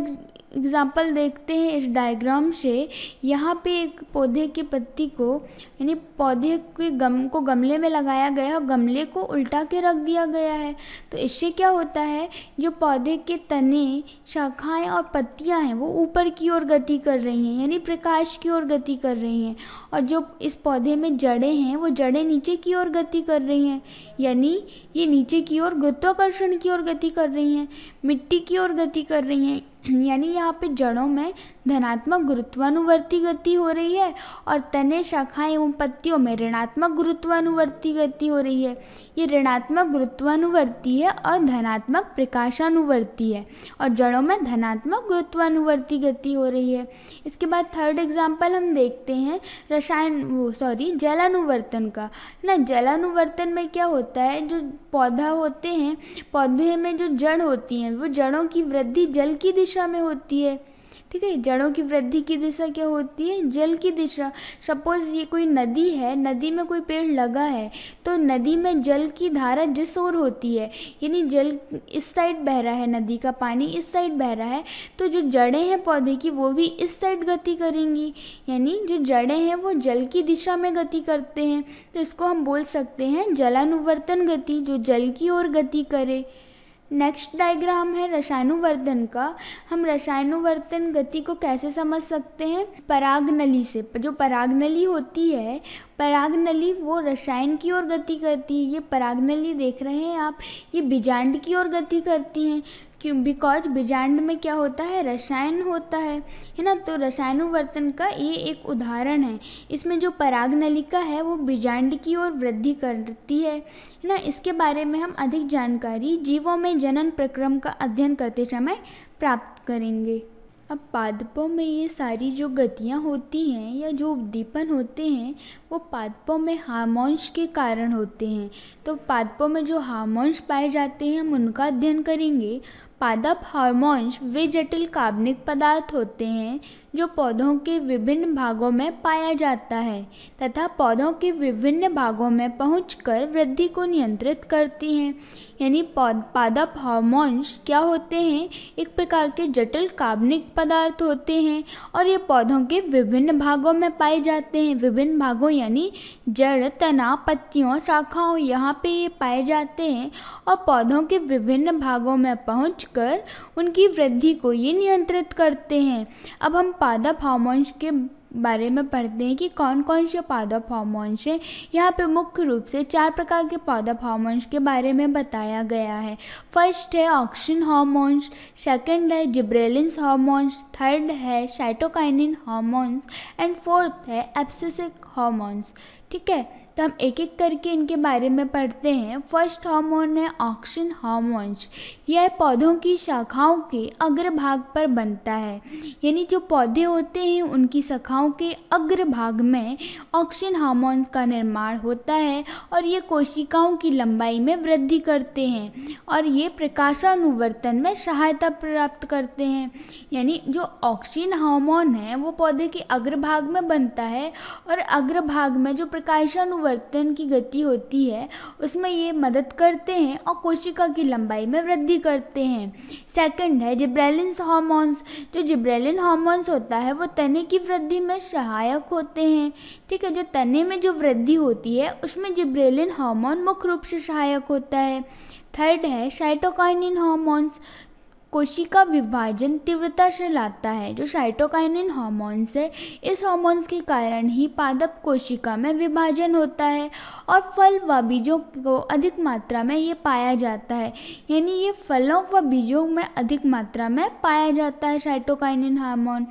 एग्जाम्पल देखते हैं इस डायग्राम से। यहाँ पे एक पौधे की पत्ती को, यानी पौधे के को गमले में लगाया गया है और गमले को उल्टा के रख दिया गया है। तो इससे क्या होता है, जो पौधे के तने, शाखाएं और पत्तियाँ हैं वो ऊपर की ओर गति कर रही हैं, यानी प्रकाश की ओर गति कर रही हैं, और जो इस पौधे में जड़ें हैं वो जड़ें नीचे की ओर गति कर रही हैं, यानी ये नीचे की ओर गुरुत्वाकर्षण की ओर गति कर रही हैं, मिट्टी की ओर गति कर रही हैं। यानी यहाँ पे जड़ों में धनात्मक गुरुत्वानुवर्ती गति हो रही है और तने, शाखाएं एवं पत्तियों में ऋणात्मक गुरुत्वानुवर्ती गति हो रही है। ये ऋणात्मक गुरुत्वानुवर्ती है और धनात्मक प्रकाशानुवर्ती है, और जड़ों में धनात्मक गुरुत्वानुवर्ती गति हो रही है। इसके बाद थर्ड एग्जाम्पल हम देखते हैं जलानुवर्तन का। ना, जलानुवर्तन में क्या होता है, जो पौधा होते हैं, पौधे में जो जड़ होती हैं वो जड़ों की वृद्धि जल की दिशा में होती है। ठीक है। जड़ों की वृद्धि की दिशा क्या होती है, जल की दिशा। सपोज ये कोई नदी है, नदी में कोई पेड़ लगा है, तो नदी में जल की धारा जिस ओर होती है, यानी जल इस साइड बह रहा है, नदी का पानी इस साइड बह रहा है, तो जो जड़ें हैं पौधे की वो भी इस साइड गति करेंगी, यानी जो जड़ें हैं वो जल की दिशा में गति करते हैं। तो इसको हम बोल सकते हैं जलानुवर्तन गति, जो जल की ओर गति करे। नेक्स्ट डायग्राम है रसायनुवर्तन का। हम रसायनुवर्तन गति को कैसे समझ सकते हैं, परागनली से। जो परागनली होती है, परागनली वो रसायन की ओर गति करती है। ये परागनली देख रहे हैं आप, ये बीजांड की ओर गति करती हैं। क्यों? बिकॉज बीजांड में क्या होता है, रसायन होता है ना। तो रसायनुवर्तन का ये एक उदाहरण है। इसमें जो परागनलिका है वो बीजांड की ओर वृद्धि करती है ना। इसके बारे में हम अधिक जानकारी जीवों में जनन प्रक्रम का अध्ययन करते समय प्राप्त करेंगे। अब पादपों में ये सारी जो गतियाँ होती हैं या जो उद्दीपन होते हैं वो पादपों में हार्मोन्स के कारण होते हैं। तो पादपों में जो हार्मोन्स पाए जाते हैं हम उनका अध्ययन करेंगे। पादप हार्मोन्स वे जटिल कार्बनिक पदार्थ होते हैं जो पौधों के विभिन्न भागों में पाया जाता है तथा पौधों के विभिन्न भागों में पहुंचकर वृद्धि को नियंत्रित करती हैं। यानी पादप हार्मोन्स क्या होते हैं, एक प्रकार के जटिल कार्बनिक पदार्थ होते हैं और ये पौधों के विभिन्न भागों में पाए जाते हैं। विभिन्न भागों यानी जड़, तना, पत्तियों, शाखाओं, यहाँ पे ये पाए जाते हैं और पौधों के विभिन्न भागों में पहुंचकर उनकी वृद्धि को ये नियंत्रित करते हैं। अब हम पादप हार्मोन्स के बारे में पढ़ते हैं कि कौन कौन से पादप हार्मोन्स हैं। यहाँ पे मुख्य रूप से 4 प्रकार के पादप हार्मोन्स के बारे में बताया गया है। फर्स्ट है ऑक्सिन हार्मोन्स, सेकंड है जिब्रेलिन्स हार्मोन्स, थर्ड है साइटोकाइनिन हार्मोन्स एंड फोर्थ है एब्सिसिक हार्मोन्स। ठीक है, तो हम एक एक करके इनके बारे में पढ़ते हैं। फर्स्ट हार्मोन है ऑक्सिन हार्मोन्स। यह पौधों की शाखाओं के अग्रभाग पर बनता है, यानी जो पौधे होते हैं उनकी शाखाओं के अग्रभाग में ऑक्सिन हार्मोन्स का निर्माण होता है और ये कोशिकाओं की लंबाई में वृद्धि करते हैं और ये प्रकाशानुवर्तन में सहायता प्राप्त करते हैं। यानी जो ऑक्सिन हार्मोन है वो पौधे के अग्रभाग में बनता है और अग्रभाग में जो प्रकाशानुवर्तन कोशिकानुवर्तन की गति होती है उसमें ये मदद करते हैं और कोशिका की लंबाई में वृद्धि करते हैं। सेकंड है जिब्रेलिन हार्मोन्स। जो जिब्रेलिन हार्मोन्स होता है वो तने की वृद्धि में सहायक होते हैं। ठीक है, जो तने में जो वृद्धि होती है उसमें जिब्रेलिन हार्मोन मुख्य रूप से सहायक होता है। थर्ड है साइटोकाइनिन हार्मोन्स। कोशिका विभाजन तीव्रता से लाता है। जो साइटोकाइनिन हार्मोन्स है, इस हार्मोन्स के कारण ही पादप कोशिका में विभाजन होता है और फल व बीजों को अधिक मात्रा में ये पाया जाता है। यानी ये फलों व बीजों में अधिक मात्रा में पाया जाता है साइटोकाइनिन हार्मोन।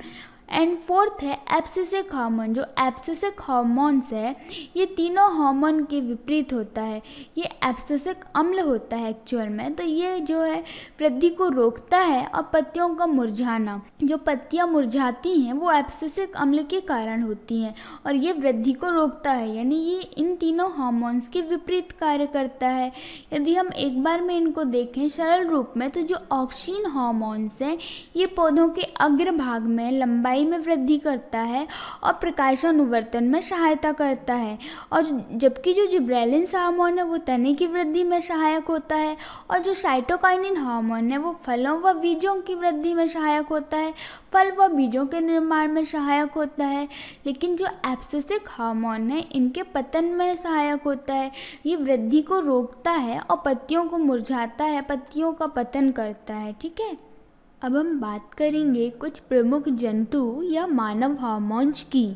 एंड फोर्थ है एब्सिसिक हार्मोन। जो एब्सिसिक हार्मोन्स है ये तीनों हार्मोन के विपरीत होता है। ये एब्सिसिक अम्ल होता है एक्चुअल में, तो ये जो है वृद्धि को रोकता है और पत्तियों का मुरझाना, जो पत्तियां मुरझाती हैं वो एब्सिसिक अम्ल के कारण होती हैं और ये वृद्धि को रोकता है। यानी ये इन तीनों हार्मोन्स के विपरीत कार्य करता है। यदि हम एक बार में इनको देखें सरल रूप में, तो जो ऑक्सीन हार्मोन्स हैं ये पौधों के अग्रभाग में लंबाई में वृद्धि करता है और प्रकाशानुवर्तन में सहायता करता है। और जबकि जो जिब्रेलिन हार्मोन है वो तने की वृद्धि में सहायक होता है और जो साइटोकाइनिन हार्मोन है वो फलों व बीजों की वृद्धि में सहायक होता है, फल व बीजों के निर्माण में सहायक होता है। लेकिन जो एब्सिसिक हार्मोन है इनके पतन में सहायक होता है। ये वृद्धि को रोकता है और पत्तियों को मुरझाता है, पत्तियों का पतन करता है। ठीक है, अब हम बात करेंगे कुछ प्रमुख जंतु या मानव हार्मोन्स की।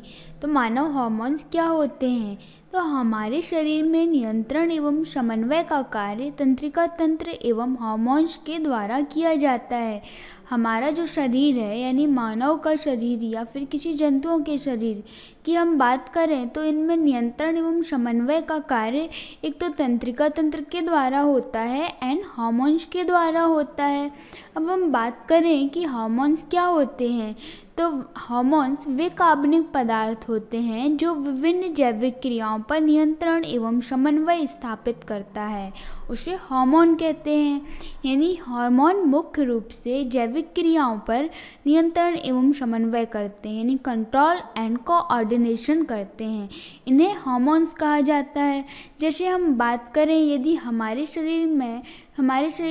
तो मानव हार्मोन्स क्या होते हैं? तो हमारे शरीर में नियंत्रण एवं समन्वय का कार्य तंत्रिका तंत्र एवं हार्मोन्स के द्वारा किया जाता है। हमारा जो शरीर है यानी मानव का शरीर या फिर किसी जंतुओं के शरीर की हम बात करें तो इनमें नियंत्रण एवं समन्वय का कार्य एक तो तंत्रिका तंत्र के द्वारा होता है एंड हार्मोन्स के द्वारा होता है। अब हम बात करें कि हार्मोन्स क्या होते हैं, तो हार्मोन्स वे कार्बनिक पदार्थ होते हैं जो विभिन्न जैविक क्रियाओं पर नियंत्रण एवं समन्वय स्थापित करता है, उसे हार्मोन कहते हैं। यानी हार्मोन मुख्य रूप से जैविक क्रियाओं पर नियंत्रण एवं समन्वय करते हैं, यानी कंट्रोल एंड कोऑर्डिनेशन करते हैं। इन्हें हार्मोन्स कहा जाता है। जैसे हम बात करें यदि हमारे शरीर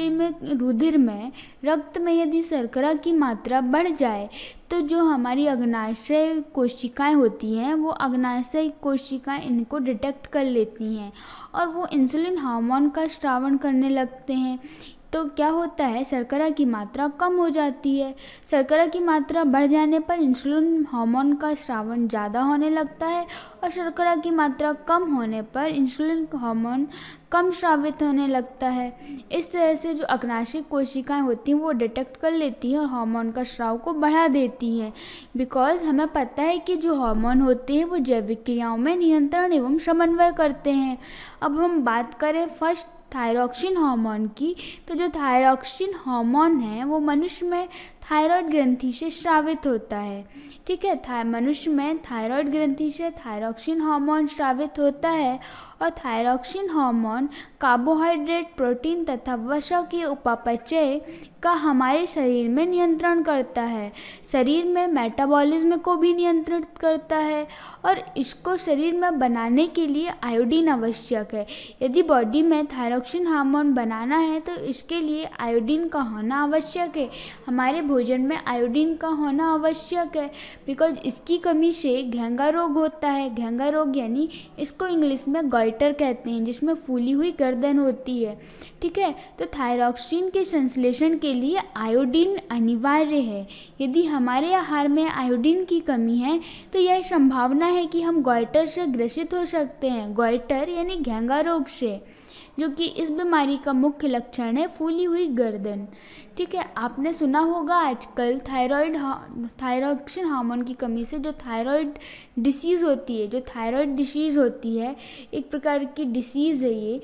में रुधिर में रक्त में यदि शर्करा की मात्रा बढ़ जाए तो जो हमारी अग्नाशय कोशिकाएं होती हैं वो अग्नाशय कोशिकाएं इनको डिटेक्ट कर लेती हैं और वो इंसुलिन हार्मोन का स्रावन करने लगते हैं। तो क्या होता है, शर्करा की मात्रा कम हो जाती है। शर्करा की मात्रा बढ़ जाने पर इंसुलिन हार्मोन का स्रावन ज़्यादा होने लगता है और शर्करा की मात्रा कम होने पर इंसुलिन हार्मोन कम स्रावित होने लगता है। इस तरह से जो अग्नाशय कोशिकाएं होती हैं वो डिटेक्ट कर लेती हैं और हार्मोन का स्राव को बढ़ा देती हैं। बिकॉज हमें पता है कि जो हार्मोन होते हैं वो जैविक क्रियाओं में नियंत्रण एवं समन्वय करते हैं। अब हम बात करें फर्स्ट थायरॉक्सिन हार्मोन की, तो जो थायरॉक्सिन हार्मोन है वो मनुष्य में थायराइड ग्रंथि से स्रावित होता है। ठीक है, मनुष्य में थायराइड ग्रंथि से थायरॉक्सिन हार्मोन स्रावित होता है और थायरॉक्सिन हार्मोन कार्बोहाइड्रेट, प्रोटीन तथा वसा के उपापचय का हमारे शरीर में नियंत्रण करता है। शरीर में मेटाबॉलिज्म को भी नियंत्रित करता है और इसको शरीर में बनाने के लिए आयोडीन आवश्यक है। यदि बॉडी में थायरॉक्सिन हार्मोन बनाना है तो इसके लिए आयोडीन का होना आवश्यक है। हमारे भोजन में आयोडीन का होना आवश्यक है बिकॉज इसकी कमी से घेंगा रोग होता है। घेंगा रोग यानी इसको इंग्लिश में गॉइटर कहते हैं, जिसमें फूली हुई गर्दन होती है। ठीक है, तो थायरॉक्सिन के संश्लेषण के लिए आयोडीन अनिवार्य है। यदि हमारे आहार में आयोडीन की कमी है तो यह संभावना है कि हम गॉइटर से ग्रसित हो सकते हैं। गॉइटर यानी घेंगा रोग से, जो कि इस बीमारी का मुख्य लक्षण है फूली हुई गर्दन। ठीक है, आपने सुना होगा आजकल थायरॉक्सिन हार्मोन की कमी से जो थायराइड डिसीज़ होती है, एक प्रकार की डिसीज़ है ये।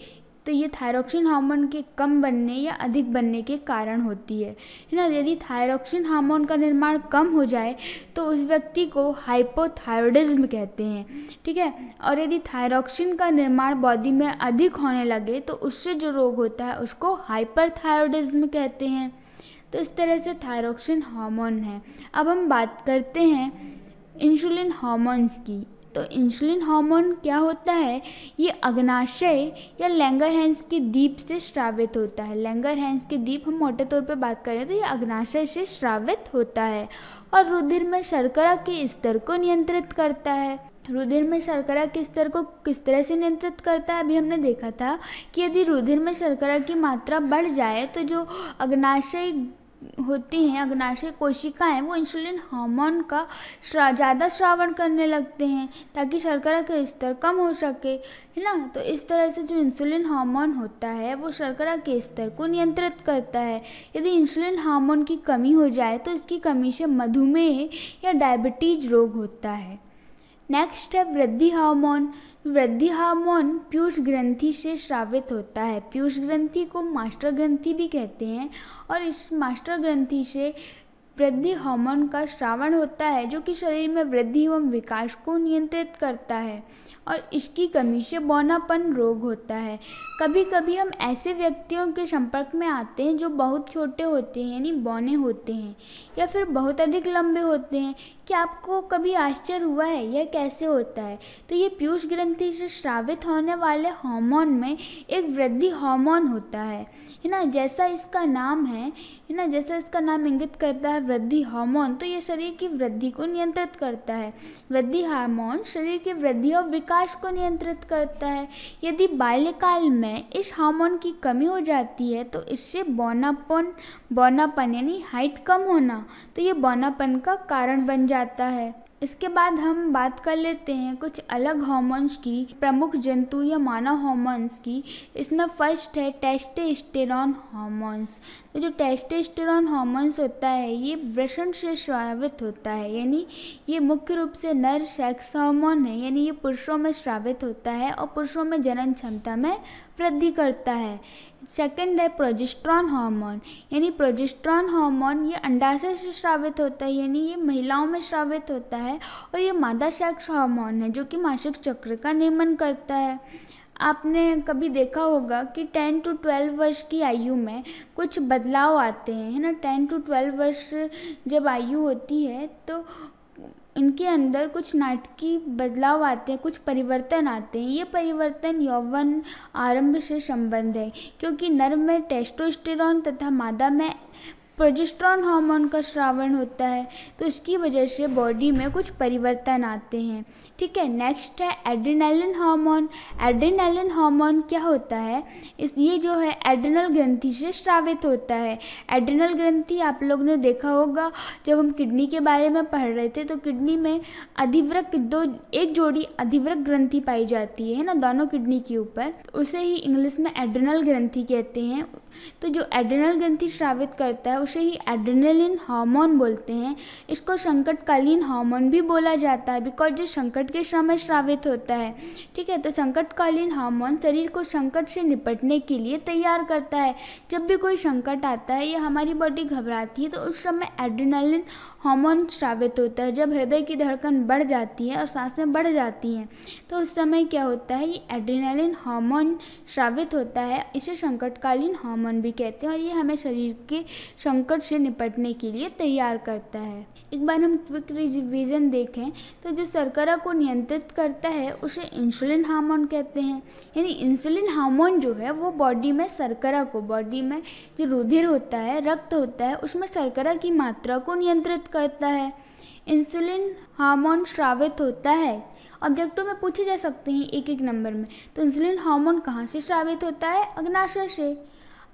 तो ये थायरॉक्सिन हार्मोन के कम बनने या अधिक बनने के कारण होती है ना। यदि थायरॉक्सिन हार्मोन का निर्माण कम हो जाए तो उस व्यक्ति को हाइपोथायरॉयडिज्म कहते हैं। ठीक है, और यदि थायरॉक्सिन का निर्माण बॉडी में अधिक होने लगे तो उससे जो रोग होता है उसको हाइपरथायरॉयडिज्म कहते हैं। तो इस तरह से थायरॉक्सिन हार्मोन है। अब हम बात करते हैं इंसुलिन हार्मोन्स की। तो इंसुलिन हार्मोन क्या होता है, ये अग्नाशय या लैंगरहैंस के द्वीप से स्रावित होता है। लैंगरहैंस के द्वीप हम मोटे तौर पे बात करें तो ये अग्नाशय से स्रावित होता है और रुधिर में शर्करा के स्तर को नियंत्रित करता है। रुधिर में शर्करा के स्तर को किस तरह से नियंत्रित करता है, अभी हमने देखा था कि यदि रुधिर में शर्करा की मात्रा बढ़ जाए तो जो अग्नाशय होती हैं, अग्नाशय कोशिकाएं, वो इंसुलिन हार्मोन का ज़्यादा स्रावण करने लगते हैं ताकि शर्करा का स्तर कम हो सके, है ना। तो इस तरह से जो इंसुलिन हार्मोन होता है वो शर्करा के स्तर को नियंत्रित करता है। यदि इंसुलिन हार्मोन की कमी हो जाए तो इसकी कमी से मधुमेह या डायबिटीज रोग होता है। नेक्स्ट है वृद्धि हार्मोन। वृद्धि हार्मोन पीयूष ग्रंथि से स्रावित होता है। पीयूष ग्रंथि को मास्टर ग्रंथि भी कहते हैं और इस मास्टर ग्रंथि से वृद्धि हार्मोन का स्रावण होता है जो कि शरीर में वृद्धि एवं विकास को नियंत्रित करता है और इसकी कमी से बौनापन रोग होता है। कभी कभी हम ऐसे व्यक्तियों के संपर्क में आते हैं जो बहुत छोटे होते हैं यानी बौने होते हैं या फिर बहुत अधिक लंबे होते हैं। क्या आपको कभी आश्चर्य हुआ है यह कैसे होता है? तो ये पीयूष ग्रंथि से स्रावित होने वाले हार्मोन में एक वृद्धि हार्मोन होता है ना। जैसा इसका नाम है ना, जैसा इसका नाम इंगित करता है वृद्धि हार्मोन, तो ये शरीर की वृद्धि को नियंत्रित करता है। वृद्धि हार्मोन शरीर की वृद्धि और विकास को नियंत्रित करता है। यदि बाल्यकाल में इस हार्मोन की कमी हो जाती है तो इससे बौनापन यानी हाइट कम होना, तो ये बौनापन का कारण बन जाता है। इसके बाद हम बात कर लेते हैं कुछ अलग हार्मोन्स की, प्रमुख जंतु या मानव हार्मोन्स की। इसमें फर्स्ट है टेस्टोस्टेरोन हार्मोन्स। तो जो टेस्टोस्टेरोन हार्मोन्स होता है ये वृषण से स्रावित होता है, यानी ये मुख्य रूप से नर सेक्स हार्मोन है, यानी ये पुरुषों में स्रावित होता है और पुरुषों में जनन क्षमता में वृद्धि करता है। सेकंड है प्रोजेस्टेरॉन हार्मोन, यानी प्रोजेस्टेरॉन हार्मोन ये अंडाशय से स्रावित होता है, यानी ये महिलाओं में स्रावित होता है और ये मादा सेक्स हार्मोन है जो कि मासिक चक्र का नियमन करता है। आपने कभी देखा होगा कि 10 to 12 वर्ष की आयु में कुछ बदलाव आते हैं, है ना। 10 to 12 वर्ष जब आयु होती है तो इनके अंदर कुछ नाटकीय बदलाव आते हैं, कुछ परिवर्तन आते हैं। ये परिवर्तन यौवन आरंभ से संबंध है क्योंकि नर में टेस्टोस्टेरोन तथा मादा में प्रोजेस्टेरॉन हार्मोन का स्रावण होता है, तो इसकी वजह से बॉडी में कुछ परिवर्तन आते हैं। ठीक है, नेक्स्ट है एड्रेनालिन हार्मोन। एड्रेनालिन हार्मोन क्या होता है, ये जो है एड्रेनल ग्रंथि से स्रावित होता है। एड्रेनल ग्रंथि आप लोग ने देखा होगा जब हम किडनी के बारे में पढ़ रहे थे, तो किडनी में एक जोड़ी अधिवृक्क ग्रंथि पाई जाती है ना, दोनों किडनी के ऊपर, उसे ही इंग्लिश में एड्रेनल ग्रंथि कहते हैं। तो जो एड्रेनल ग्रंथि स्रावित करता है उसे ही एड्रेनलिन हार्मोन बोलते हैं। इसको संकटकालीन हार्मोन भी बोला जाता है बिकॉज जो संकट के समय स्रावित होता है। ठीक है, तो संकटकालीन हार्मोन शरीर को संकट से निपटने के लिए तैयार करता है। जब भी कोई संकट आता है या हमारी बॉडी घबराती है तो उस समय एड्रेनलिन हार्मोन स्रावित होता है। जब हृदय की धड़कन बढ़ जाती है और सांसें बढ़ जाती हैं तो उस समय क्या होता है, ये एड्रेनलिन हार्मोन स्रावित होता है। इसे संकटकालीन हार्मोन भी कहते हैं और ये हमें शरीर के संकट से निपटने के लिए तैयार करता है। एक बार हम क्विक रिवीजन देखें तो जो शर्करा को नियंत्रित करता है उसे इंसुलिन हार्मोन कहते हैं। यानी इंसुलिन हार्मोन जो है वो बॉडी में शर्करा को, बॉडी में जो रुधिर होता है, रक्त होता है, उसमें शर्करा की मात्रा को नियंत्रित करता है। इंसुलिन हार्मोन स्रावित होता है, ऑब्जेक्टिव में पूछे जा सकते हैं एक एक नंबर में। तो इंसुलिन हार्मोन कहाँ से स्रावित होता है, अग्नाशय से।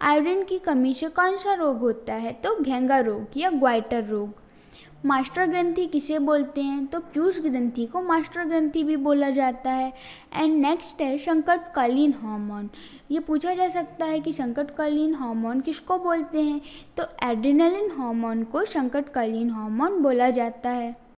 आयोडीन की कमी से कौन सा रोग होता है, तो घेंगा रोग या ग्वाइटर रोग। मास्टर ग्रंथि किसे बोलते हैं, तो पीयूष ग्रंथि को मास्टर ग्रंथि भी बोला जाता है। एंड नेक्स्ट है संकटकालीन हार्मोन। ये पूछा जा सकता है कि संकटकालीन हार्मोन किसको बोलते हैं, तो एड्रेनलिन हार्मोन को संकटकालीन हार्मोन बोला जाता है।